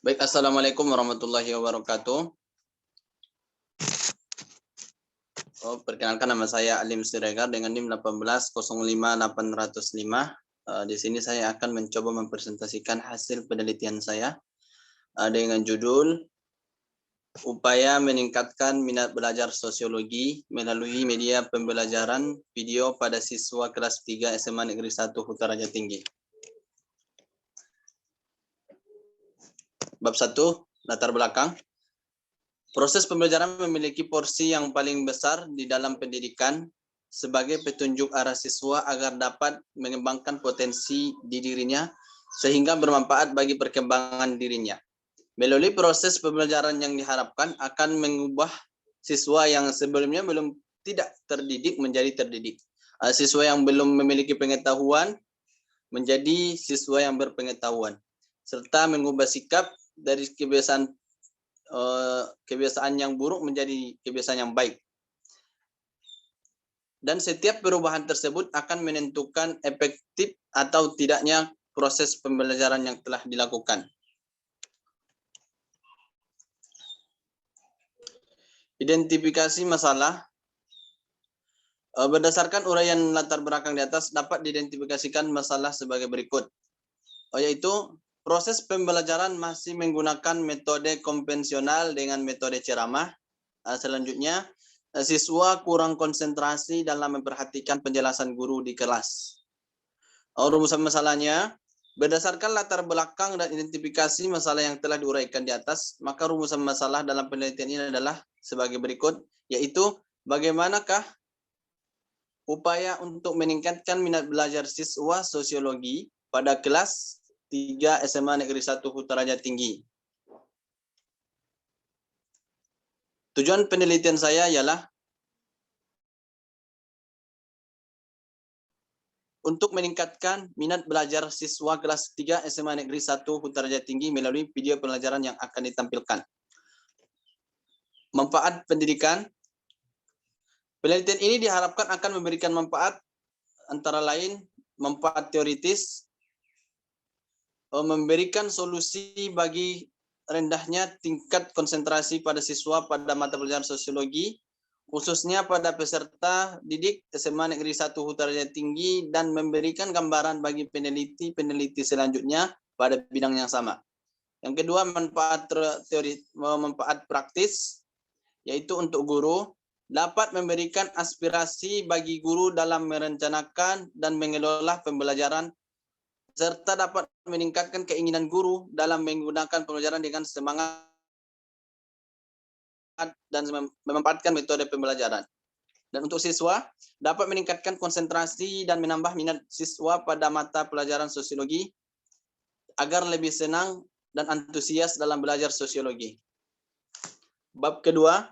Baik, Assalamualaikum warahmatullahi wabarakatuh. Perkenalkan, nama saya Alim Siregar dengan NIM 1805805. Di sini saya akan mencoba mempresentasikan hasil penelitian saya dengan judul Upaya Meningkatkan Minat Belajar Sosiologi melalui Media Pembelajaran Video pada Siswa Kelas 3 SMA Negeri 1 Kutaraja Tinggi. Bab 1, latar belakang. Proses pembelajaran memiliki porsi yang paling besar di dalam pendidikan sebagai petunjuk arah siswa agar dapat mengembangkan potensi di dirinya sehingga bermanfaat bagi perkembangan dirinya. Melalui proses pembelajaran yang diharapkan akan mengubah siswa yang sebelumnya belum tidak terdidik menjadi terdidik. Siswa yang belum memiliki pengetahuan menjadi siswa yang berpengetahuan, serta mengubah sikap dari kebiasaan yang buruk menjadi kebiasaan yang baik. Dan setiap perubahan tersebut akan menentukan efektif atau tidaknya proses pembelajaran yang telah dilakukan. Identifikasi masalah. Berdasarkan uraian latar belakang di atas, dapat diidentifikasikan masalah sebagai berikut, yaitu proses pembelajaran masih menggunakan metode konvensional dengan metode ceramah. Selanjutnya, siswa kurang konsentrasi dalam memperhatikan penjelasan guru di kelas. Rumusan masalahnya, berdasarkan latar belakang dan identifikasi masalah yang telah diuraikan di atas, maka rumusan masalah dalam penelitian ini adalah sebagai berikut, yaitu bagaimanakah upaya untuk meningkatkan minat belajar siswa sosiologi pada kelas 3 SMA Negeri 1 Kutaraja Tinggi. Tujuan penelitian saya ialah untuk meningkatkan minat belajar siswa kelas 3 SMA Negeri 1 Kutaraja Tinggi melalui video pembelajaran yang akan ditampilkan. Manfaat pendidikan. Penelitian ini diharapkan akan memberikan manfaat antara lain manfaat teoritis, memberikan solusi bagi rendahnya tingkat konsentrasi pada siswa pada mata pelajaran sosiologi, khususnya pada peserta didik SMA Negeri 1 Kutaraja Tinggi, dan memberikan gambaran bagi peneliti-peneliti selanjutnya pada bidang yang sama. Yang kedua, manfaat praktis, yaitu untuk guru, dapat memberikan aspirasi bagi guru dalam merencanakan dan mengelola pembelajaran, serta dapat meningkatkan keinginan guru dalam menggunakan pembelajaran dengan semangat dan memanfaatkan metode pembelajaran. Dan untuk siswa, dapat meningkatkan konsentrasi dan menambah minat siswa pada mata pelajaran sosiologi agar lebih senang dan antusias dalam belajar sosiologi. Bab kedua,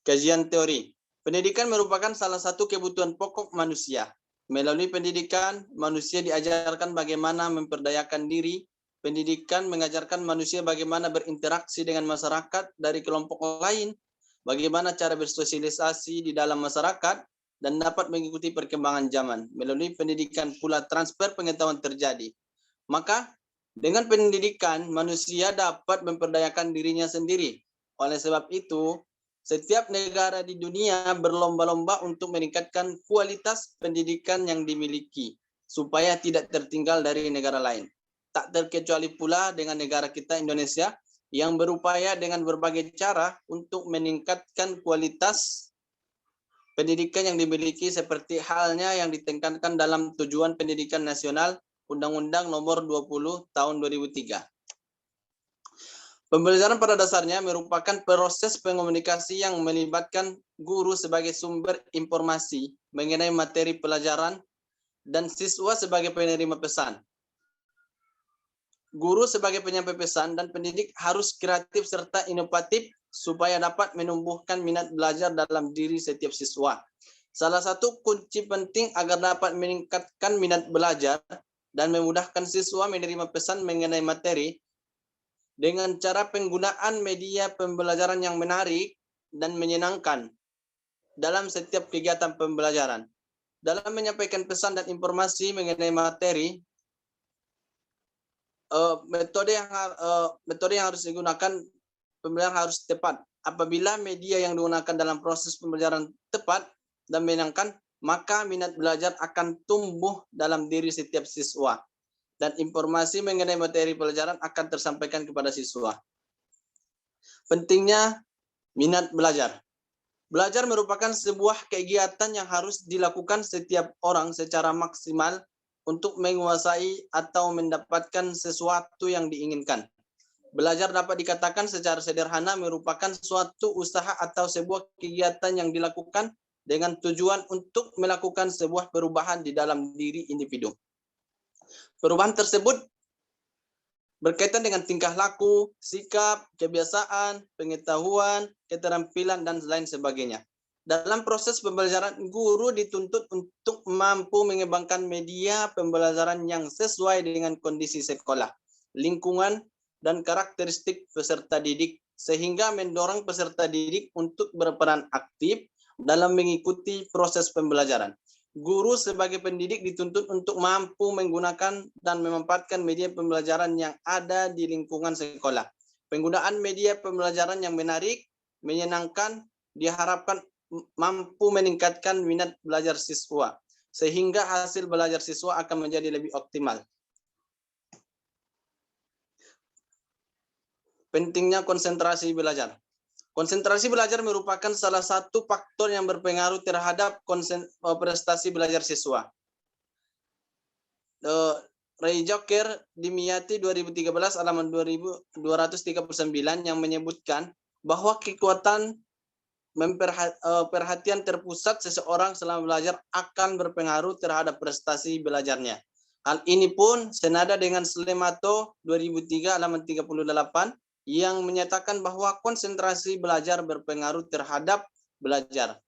kajian teori. Pendidikan merupakan salah satu kebutuhan pokok manusia. Melalui pendidikan, manusia diajarkan bagaimana memperdayakan diri. Pendidikan mengajarkan manusia bagaimana berinteraksi dengan masyarakat dari kelompok lain, bagaimana cara bersosialisasi di dalam masyarakat, dan dapat mengikuti perkembangan zaman. Melalui pendidikan pula transfer pengetahuan terjadi. Maka, dengan pendidikan, manusia dapat memperdayakan dirinya sendiri. Oleh sebab itu, setiap negara di dunia berlomba-lomba untuk meningkatkan kualitas pendidikan yang dimiliki, supaya tidak tertinggal dari negara lain. Tak terkecuali pula dengan negara kita Indonesia, yang berupaya dengan berbagai cara untuk meningkatkan kualitas pendidikan yang dimiliki, seperti halnya yang ditekankan dalam Tujuan Pendidikan Nasional Undang-Undang Nomor 20 Tahun 2003. Pembelajaran pada dasarnya merupakan proses pengomunikasi yang melibatkan guru sebagai sumber informasi mengenai materi pelajaran dan siswa sebagai penerima pesan. Guru sebagai penyampai pesan dan pendidik harus kreatif serta inovatif supaya dapat menumbuhkan minat belajar dalam diri setiap siswa. Salah satu kunci penting agar dapat meningkatkan minat belajar dan memudahkan siswa menerima pesan mengenai materi dengan cara penggunaan media pembelajaran yang menarik dan menyenangkan dalam setiap kegiatan pembelajaran. Dalam menyampaikan pesan dan informasi mengenai materi, metode yang harus digunakan pembelajaran harus tepat. Apabila media yang digunakan dalam proses pembelajaran tepat dan menyenangkan, maka minat belajar akan tumbuh dalam diri setiap siswa dan informasi mengenai materi pelajaran akan tersampaikan kepada siswa. Pentingnya minat belajar. Belajar merupakan sebuah kegiatan yang harus dilakukan setiap orang secara maksimal untuk menguasai atau mendapatkan sesuatu yang diinginkan. Belajar dapat dikatakan secara sederhana merupakan suatu usaha atau sebuah kegiatan yang dilakukan dengan tujuan untuk melakukan sebuah perubahan di dalam diri individu. Perubahan tersebut berkaitan dengan tingkah laku, sikap, kebiasaan, pengetahuan, keterampilan, dan lain sebagainya. Dalam proses pembelajaran, guru dituntut untuk mampu mengembangkan media pembelajaran yang sesuai dengan kondisi sekolah, lingkungan, dan karakteristik peserta didik, sehingga mendorong peserta didik untuk berperan aktif dalam mengikuti proses pembelajaran. Guru sebagai pendidik dituntut untuk mampu menggunakan dan memanfaatkan media pembelajaran yang ada di lingkungan sekolah. Penggunaan media pembelajaran yang menarik, menyenangkan, diharapkan mampu meningkatkan minat belajar siswa, sehingga hasil belajar siswa akan menjadi lebih optimal. Pentingnya konsentrasi belajar. Konsentrasi belajar merupakan salah satu faktor yang berpengaruh terhadap prestasi belajar siswa. Ray Joker di Miyati 2013 halaman 2239 yang menyebutkan bahwa kekuatan perhatian terpusat seseorang selama belajar akan berpengaruh terhadap prestasi belajarnya. Hal ini pun senada dengan Slemato 2003 halaman 38 yang menyatakan bahwa konsentrasi belajar berpengaruh terhadap belajar.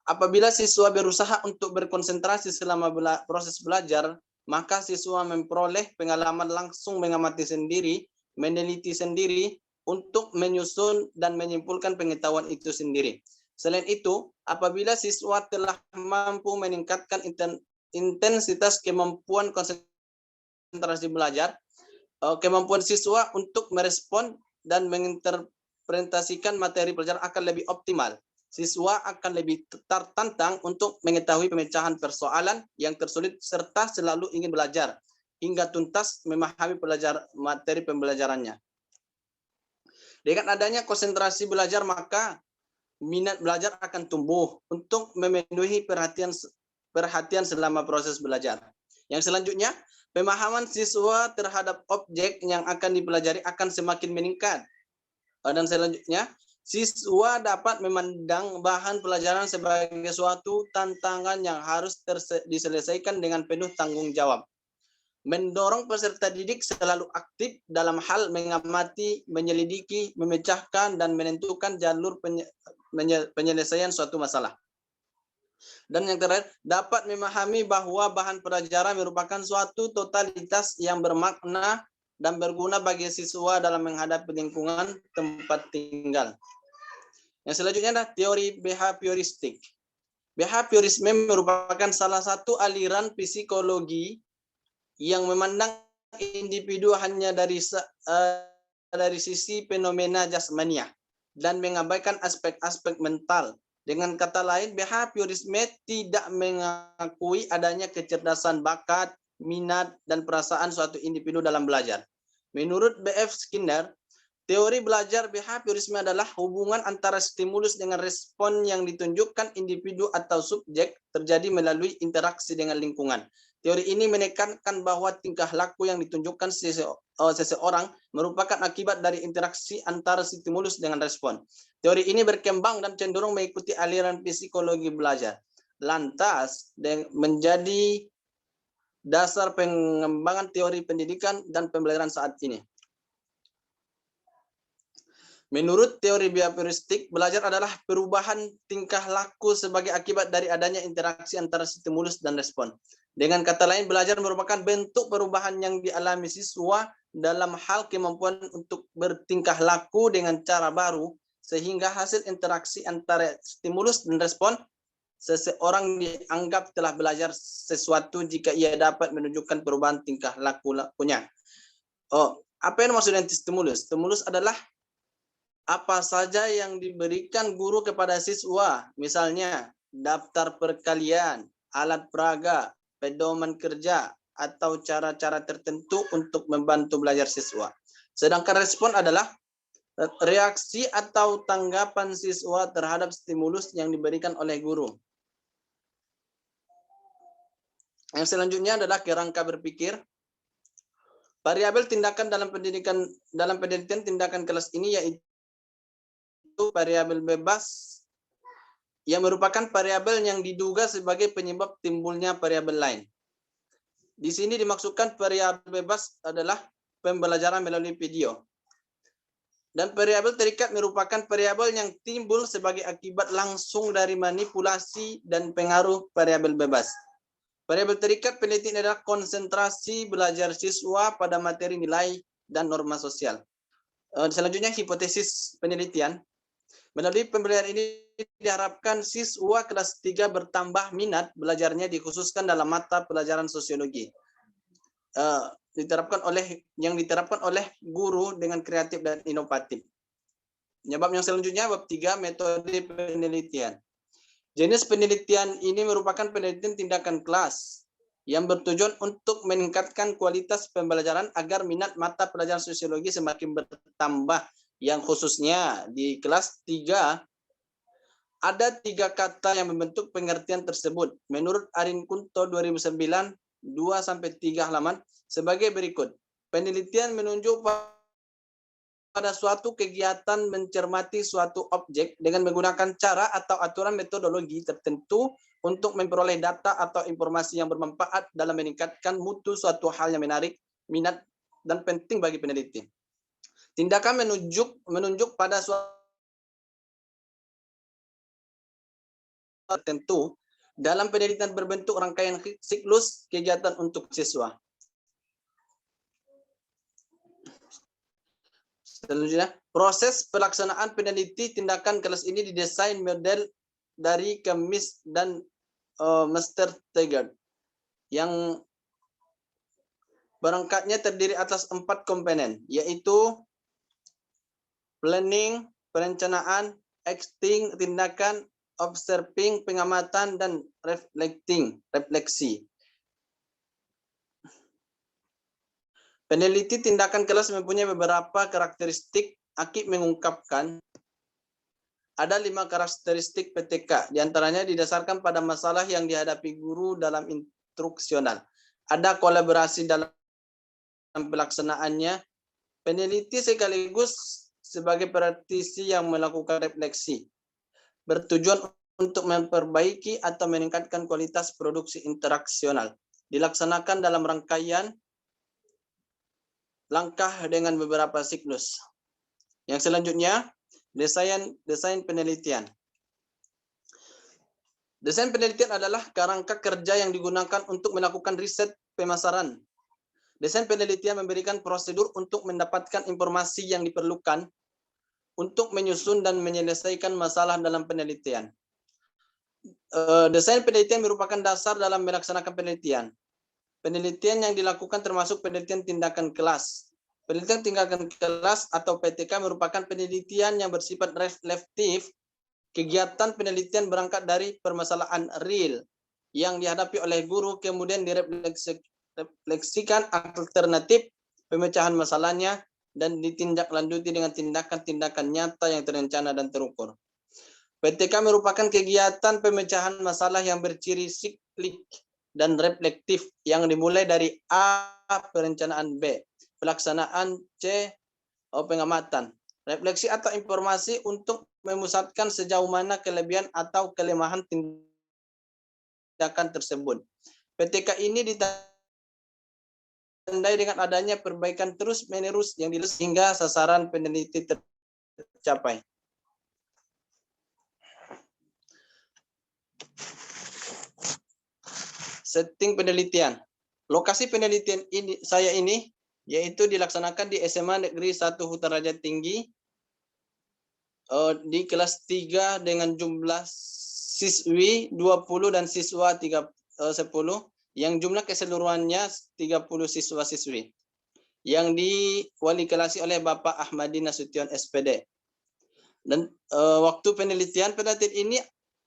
Apabila siswa berusaha untuk berkonsentrasi selama proses belajar, maka siswa memperoleh pengalaman langsung mengamati sendiri, meneliti sendiri, untuk menyusun dan menyimpulkan pengetahuan itu sendiri. Selain itu, apabila siswa telah mampu meningkatkan intensitas kemampuan konsentrasi belajar, kemampuan siswa untuk merespon dan menginterpretasikan materi pelajaran akan lebih optimal. Siswa akan lebih tertantang untuk mengetahui pemecahan persoalan yang tersulit serta selalu ingin belajar hingga tuntas memahami materi pembelajarannya. Dengan adanya konsentrasi belajar, maka minat belajar akan tumbuh untuk memenuhi perhatian selama proses belajar. Yang selanjutnya, pemahaman siswa terhadap objek yang akan dipelajari akan semakin meningkat. Dan selanjutnya, siswa dapat memandang bahan pelajaran sebagai suatu tantangan yang harus diselesaikan dengan penuh tanggung jawab. Mendorong peserta didik selalu aktif dalam hal mengamati, menyelidiki, memecahkan, dan menentukan jalur penyelesaian suatu masalah. Dan yang terakhir, dapat memahami bahwa bahan pelajaran merupakan suatu totalitas yang bermakna dan berguna bagi siswa dalam menghadapi lingkungan tempat tinggal. Yang selanjutnya adalah teori behavioristik. Behaviorisme merupakan salah satu aliran psikologi yang memandang individu hanya dari sisi fenomena jasmania dan mengabaikan aspek-aspek mental. Dengan kata lain, behaviorisme tidak mengakui adanya kecerdasan bakat, minat, dan perasaan suatu individu dalam belajar. Menurut B.F. Skinner, teori belajar behaviorisme adalah hubungan antara stimulus dengan respon yang ditunjukkan individu atau subjek terjadi melalui interaksi dengan lingkungan. Teori ini menekankan bahwa tingkah laku yang ditunjukkan seseorang merupakan akibat dari interaksi antara stimulus dengan respon. Teori ini berkembang dan cenderung mengikuti aliran psikologi belajar. Lantas, menjadi dasar pengembangan teori pendidikan dan pembelajaran saat ini. Menurut teori behavioristik, belajar adalah perubahan tingkah laku sebagai akibat dari adanya interaksi antara stimulus dan respon. Dengan kata lain, belajar merupakan bentuk perubahan yang dialami siswa dalam hal kemampuan untuk bertingkah laku dengan cara baru, sehingga hasil interaksi antara stimulus dan respon, seseorang dianggap telah belajar sesuatu jika ia dapat menunjukkan perubahan tingkah lakunya. Apa yang maksudnya stimulus? Stimulus adalah apa saja yang diberikan guru kepada siswa, misalnya daftar perkalian, alat peraga, pedoman kerja, atau cara-cara tertentu untuk membantu belajar siswa. Sedangkan respon adalah reaksi atau tanggapan siswa terhadap stimulus yang diberikan oleh guru. Yang selanjutnya adalah kerangka berpikir. Variabel tindakan dalam penelitian tindakan kelas ini yaitu variabel bebas yang merupakan variabel yang diduga sebagai penyebab timbulnya variabel lain. Di sini dimaksudkan variabel bebas adalah pembelajaran melalui video. Dan variabel terikat merupakan variabel yang timbul sebagai akibat langsung dari manipulasi dan pengaruh variabel bebas. Variabel terikat penelitian adalah konsentrasi belajar siswa pada materi nilai dan norma sosial. Selanjutnya hipotesis penelitian. Melalui pembelajaran ini diharapkan siswa kelas 3 bertambah minat belajarnya dikhususkan dalam mata pelajaran sosiologi. Diterapkan oleh guru dengan kreatif dan inovatif. Bab yang selanjutnya bab 3 metode penelitian. Jenis penelitian ini merupakan penelitian tindakan kelas yang bertujuan untuk meningkatkan kualitas pembelajaran agar minat mata pelajaran sosiologi semakin bertambah. Yang khususnya di kelas 3 ada 3 kata yang membentuk pengertian tersebut. Menurut Arin Kunto 2009 2-3 halaman sebagai berikut. Penelitian menunjuk pada suatu kegiatan mencermati suatu objek dengan menggunakan cara atau aturan metodologi tertentu untuk memperoleh data atau informasi yang bermanfaat dalam meningkatkan mutu suatu hal yang menarik, minat, dan penting bagi peneliti. Tindakan menunjuk pada suatu tertentu dalam penelitian berbentuk rangkaian siklus kegiatan untuk siswa. Selanjutnya, proses pelaksanaan peneliti tindakan kelas ini didesain model dari Kemis dan Mr. Tegard yang berangkatnya terdiri atas 4 komponen, yaitu planning, perencanaan, acting, tindakan, observing, pengamatan, dan refleksi. Peneliti tindakan kelas mempunyai beberapa karakteristik. Akib mengungkapkan ada 5 karakteristik PTK, diantaranya didasarkan pada masalah yang dihadapi guru dalam instruksional. Ada kolaborasi dalam pelaksanaannya. Peneliti sekaligus sebagai praktisi yang melakukan refleksi, bertujuan untuk memperbaiki atau meningkatkan kualitas produksi interaksional. Dilaksanakan dalam rangkaian langkah dengan beberapa siklus. Yang selanjutnya, desain penelitian. Desain penelitian adalah kerangka kerja yang digunakan untuk melakukan riset pemasaran. Desain penelitian memberikan prosedur untuk mendapatkan informasi yang diperlukan untuk menyusun dan menyelesaikan masalah dalam penelitian. Desain penelitian merupakan dasar dalam melaksanakan penelitian. Penelitian yang dilakukan termasuk penelitian tindakan kelas. Penelitian tindakan kelas atau PTK merupakan penelitian yang bersifat reflektif. Kegiatan penelitian berangkat dari permasalahan real yang dihadapi oleh guru, kemudian direfleksikan alternatif pemecahan masalahnya, dan ditindaklanjuti dengan tindakan-tindakan nyata yang terencana dan terukur. PTK merupakan kegiatan pemecahan masalah yang berciri siklik dan reflektif yang dimulai dari A, perencanaan, B, pelaksanaan, C, pengamatan. Refleksi atau informasi untuk memusatkan sejauh mana kelebihan atau kelemahan tindakan tersebut. PTK ini ditandai dengan adanya perbaikan terus-menerus yang dilakukan hingga sasaran peneliti tercapai. Setting penelitian. Lokasi penelitian saya ini yaitu dilaksanakan di SMA Negeri 1 Huta Raja Tinggi di kelas 3 dengan jumlah siswi 20 dan siswa 10 yang jumlah keseluruhannya 30 siswa-siswi. yang diwalikelasi oleh Bapak Ahmadi Nasution SPD. Dan waktu penelitian ini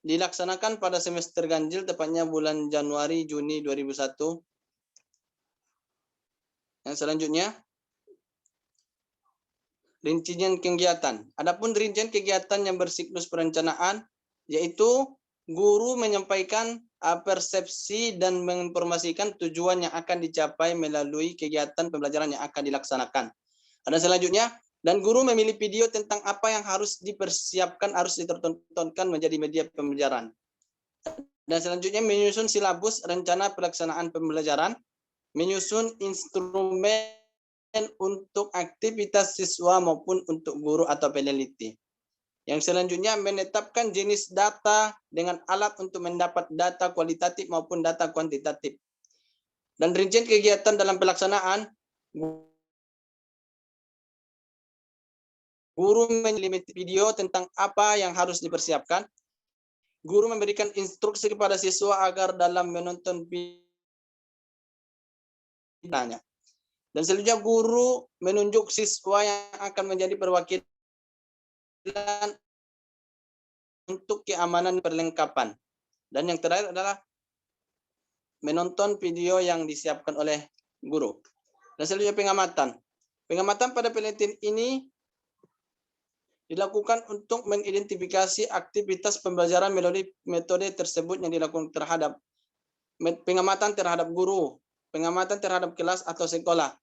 dilaksanakan pada semester ganjil, tepatnya bulan Januari-Juni 2001. Yang selanjutnya, rincian kegiatan. Adapun rincian kegiatan yang bersiklus perencanaan, yaitu guru menyampaikan persepsi dan menginformasikan tujuan yang akan dicapai melalui kegiatan pembelajaran yang akan dilaksanakan. Dan selanjutnya, dan guru memilih video tentang apa yang harus dipersiapkan, harus ditontonkan menjadi media pembelajaran. Dan selanjutnya menyusun silabus rencana pelaksanaan pembelajaran, menyusun instrumen untuk aktivitas siswa maupun untuk guru atau peneliti. Yang selanjutnya menetapkan jenis data dengan alat untuk mendapat data kualitatif maupun data kuantitatif. Dan rincian kegiatan dalam pelaksanaan, guru memilih video tentang apa yang harus dipersiapkan. Guru memberikan instruksi kepada siswa agar dalam menonton videonya. Dan selanjutnya guru menunjuk siswa yang akan menjadi perwakilan untuk keamanan perlengkapan. Dan yang terakhir adalah menonton video yang disiapkan oleh guru. Dan selanjutnya pengamatan. Pengamatan pada penelitian ini dilakukan untuk mengidentifikasi aktivitas pembelajaran melalui metode tersebut yang dilakukan terhadap pengamatan terhadap guru, pengamatan terhadap kelas atau sekolah,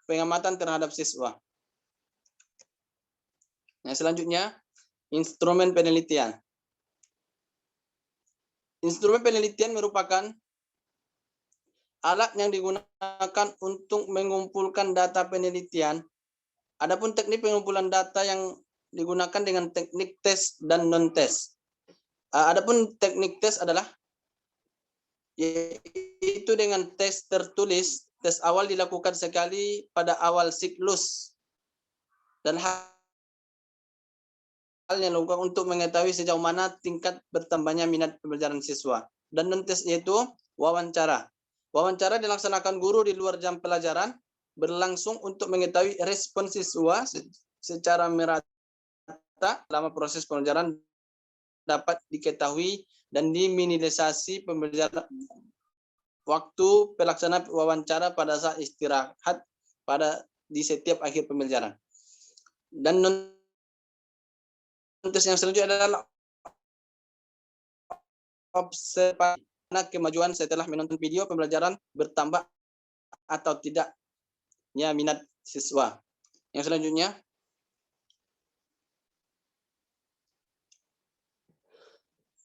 pengamatan terhadap siswa. Yang selanjutnya, instrumen penelitian. Instrumen penelitian merupakan alat yang digunakan untuk mengumpulkan data penelitian. Adapun teknik pengumpulan data yang digunakan dengan teknik tes dan non-tes. Adapun teknik tes adalah yaitu dengan tes tertulis. Tes awal dilakukan sekali pada awal siklus dan hal yang dilakukan untuk mengetahui sejauh mana tingkat bertambahnya minat pembelajaran siswa. Dan non-tes yaitu wawancara. Wawancara dilaksanakan guru di luar jam pelajaran berlangsung untuk mengetahui respon siswa secara merata selama proses pembelajaran dapat diketahui dan diminimalisasi pembelajaran waktu pelaksanaan wawancara pada saat istirahat di setiap akhir pembelajaran. Dan non-tes yang selanjutnya adalah observasi kemajuan setelah menonton video pembelajaran bertambah atau tidaknya minat siswa. Yang selanjutnya,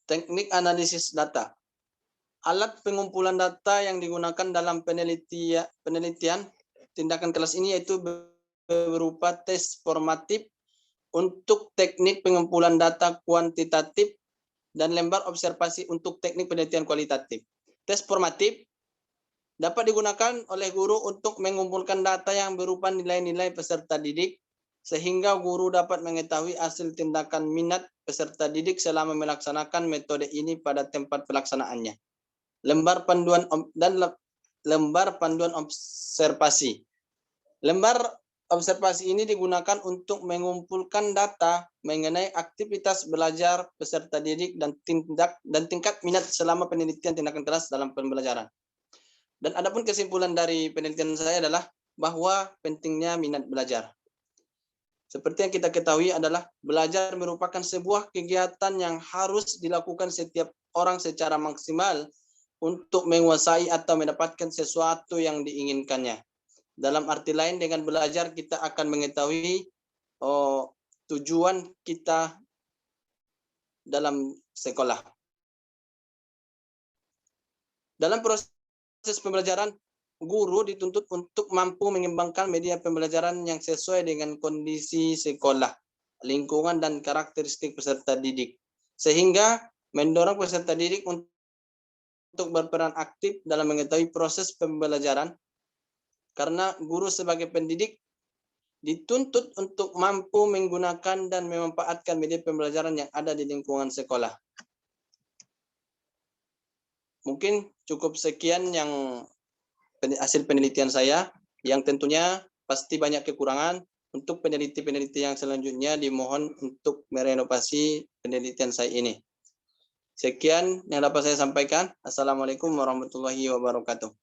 teknik analisis data. Alat pengumpulan data yang digunakan dalam penelitian tindakan kelas ini yaitu berupa tes formatif untuk teknik pengumpulan data kuantitatif dan lembar observasi untuk teknik penelitian kualitatif. Tes formatif dapat digunakan oleh guru untuk mengumpulkan data yang berupa nilai-nilai peserta didik, sehingga guru dapat mengetahui hasil tindakan minat peserta didik selama melaksanakan metode ini pada tempat pelaksanaannya. Lembar panduan dan lembar panduan observasi. Lembar observasi ini digunakan untuk mengumpulkan data mengenai aktivitas belajar peserta didik dan tingkat minat selama penelitian tindakan kelas dalam pembelajaran. Dan adapun kesimpulan dari penelitian saya adalah bahwa pentingnya minat belajar. Seperti yang kita ketahui adalah belajar merupakan sebuah kegiatan yang harus dilakukan setiap orang secara maksimal untuk menguasai atau mendapatkan sesuatu yang diinginkannya. Dalam arti lain, dengan belajar kita akan mengetahui tujuan kita dalam sekolah. Dalam proses pembelajaran, guru dituntut untuk mampu mengembangkan media pembelajaran yang sesuai dengan kondisi sekolah, lingkungan, dan karakteristik peserta didik. Sehingga mendorong peserta didik untuk berperan aktif dalam mengetahui proses pembelajaran, karena guru sebagai pendidik dituntut untuk mampu menggunakan dan memanfaatkan media pembelajaran yang ada di lingkungan sekolah. Mungkin cukup sekian yang hasil penelitian saya, yang tentunya pasti banyak kekurangan. Untuk peneliti-peneliti yang selanjutnya dimohon untuk merenovasi penelitian saya ini. Sekian yang dapat saya sampaikan. Assalamualaikum warahmatullahi wabarakatuh.